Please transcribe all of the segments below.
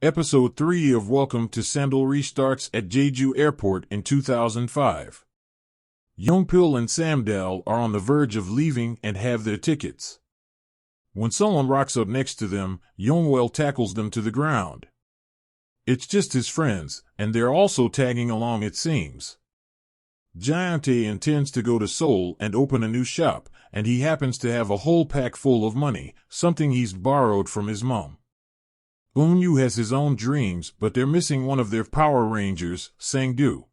Episode 3 of Welcome to Samdal restarts at Jeju Airport in 2005. Yeongpil and Samdal are on the verge of leaving and have their tickets. When someone rocks up next to them, Yeongwell tackles them to the ground. It's just his friends, and they're also tagging along, it seems. Jaeontae intends to go to Seoul and open a new shop, and he happens to have a whole pack full of money, something he's borrowed from his mom. Eun-yu has his own dreams, but they're missing one of their Power Rangers, Sang-do.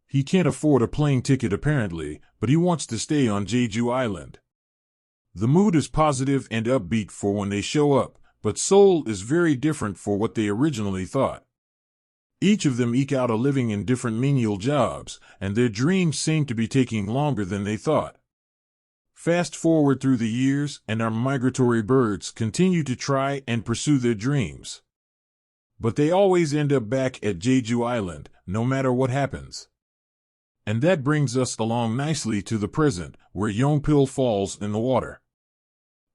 He can't afford a plane ticket apparently, but he wants to stay on Jeju Island. The mood is positive and upbeat for when they show up, but Seoul is very different for what they originally thought. Each of them eke out a living in different menial jobs, and their dreams seem to be taking longer than they thought. Fast forward through the years, and our migratory birds continue to try and pursue their dreams. But they always end up back at Jeju Island, no matter what happens. And that brings us along nicely to the present, where Yeongpil falls in the water.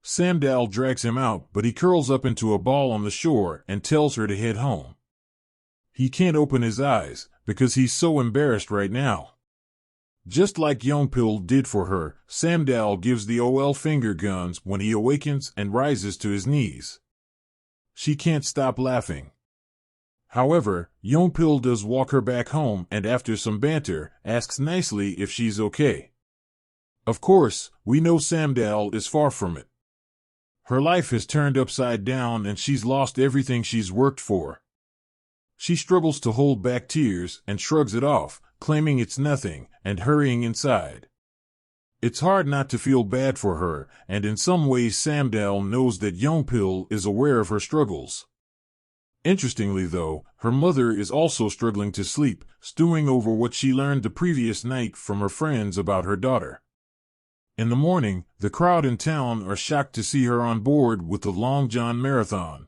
Samdal drags him out, but he curls up into a ball on the shore and tells her to head home. He can't open his eyes, because he's so embarrassed right now. Just like Yeongpil did for her, Samdal gives the OL finger guns when he awakens and rises to his knees. She can't stop laughing. However, Yeongpil does walk her back home and after some banter, asks nicely if she's okay. Of course, we know Samdal is far from it. Her life has turned upside down and she's lost everything she's worked for. She struggles to hold back tears and shrugs it off, claiming it's nothing, and hurrying inside. It's hard not to feel bad for her, and in some ways Samdal knows that Yeongpil is aware of her struggles. Interestingly though, her mother is also struggling to sleep, stewing over what she learned the previous night from her friends about her daughter. In the morning, the crowd in town are shocked to see her on board with the Long John Marathon.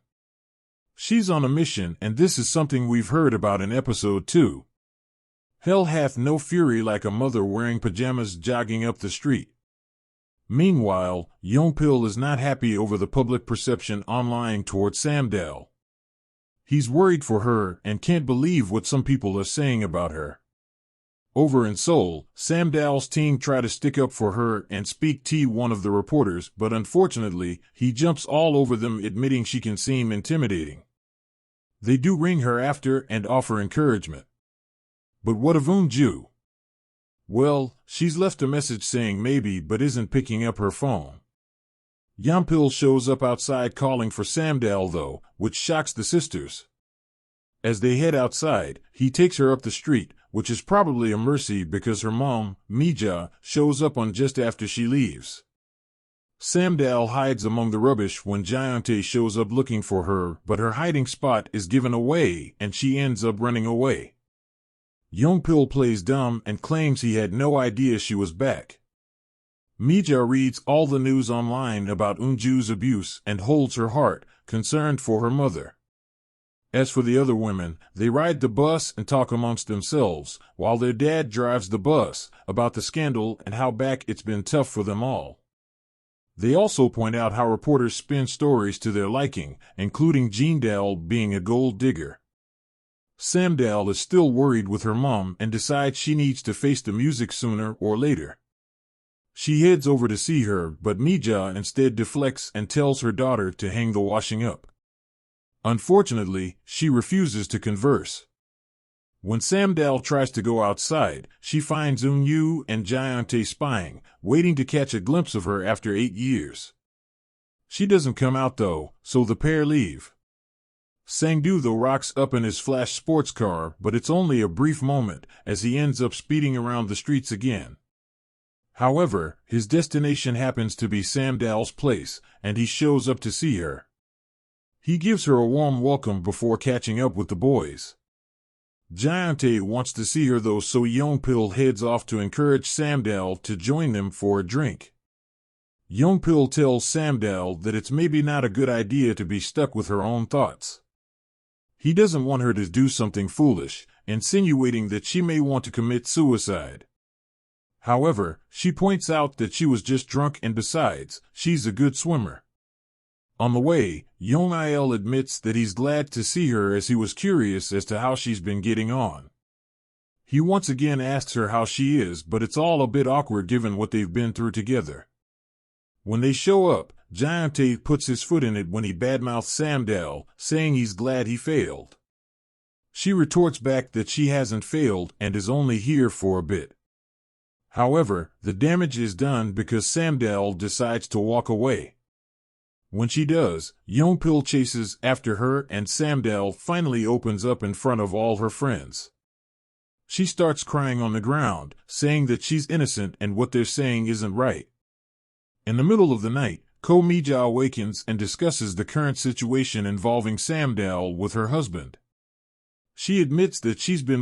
She's on a mission, and this is something we've heard about in episode 2. Hell hath no fury like a mother wearing pajamas jogging up the street. Meanwhile, Yeongpil is not happy over the public perception online towards Samdal. He's worried for her and can't believe what some people are saying about her. Over in Seoul, Samdal's team try to stick up for her and speak to one of the reporters, but unfortunately, he jumps all over them, admitting she can seem intimidating. They do ring her after and offer encouragement. But what of Eun-ju? Well, she's left a message saying maybe but isn't picking up her phone. Yeongpil shows up outside calling for Samdal though, which shocks the sisters. As they head outside, he takes her up the street, which is probably a mercy because her mom, Mija, shows up on just after she leaves. Samdal hides among the rubbish when Jaeontae shows up looking for her, but her hiding spot is given away and she ends up running away. Yeongpil plays dumb and claims he had no idea she was back. Mija reads all the news online about Eun-ju's abuse and holds her heart, concerned for her mother. As for the other women, they ride the bus and talk amongst themselves, while their dad drives the bus, about the scandal and how back it's been tough for them all. They also point out how reporters spin stories to their liking, including Jeondal being a gold digger. Samdal is still worried with her mom and decides she needs to face the music sooner or later. She heads over to see her, but Mija instead deflects and tells her daughter to hang the washing up. Unfortunately, she refuses to converse. When Samdal tries to go outside, she finds Eun-yu and Jaeontae spying, waiting to catch a glimpse of her after 8 years. She doesn't come out though, so the pair leave. Sang-do though rocks up in his flash sports car, but it's only a brief moment, as he ends up speeding around the streets again. However, his destination happens to be Samdal's place, and he shows up to see her. He gives her a warm welcome before catching up with the boys. Jaeontae wants to see her though, so Yeongpil heads off to encourage Samdal to join them for a drink. Yeongpil tells Samdal that it's maybe not a good idea to be stuck with her own thoughts. He doesn't want her to do something foolish, insinuating that she may want to commit suicide. However, she points out that she was just drunk and besides, she's a good swimmer. On the way, Young Il admits that he's glad to see her as he was curious as to how she's been getting on. He once again asks her how she is, but it's all a bit awkward given what they've been through together. When they show up, Jae puts his foot in it when he badmouths Samdal, saying he's glad he failed. She retorts back that she hasn't failed and is only here for a bit. However, the damage is done because Samdal decides to walk away. When she does, Yeonpil chases after her and Samdal finally opens up in front of all her friends. She starts crying on the ground, saying that she's innocent and what they're saying isn't right. In the middle of the night, Ko Mija awakens and discusses the current situation involving Samdal with her husband. She admits that she's been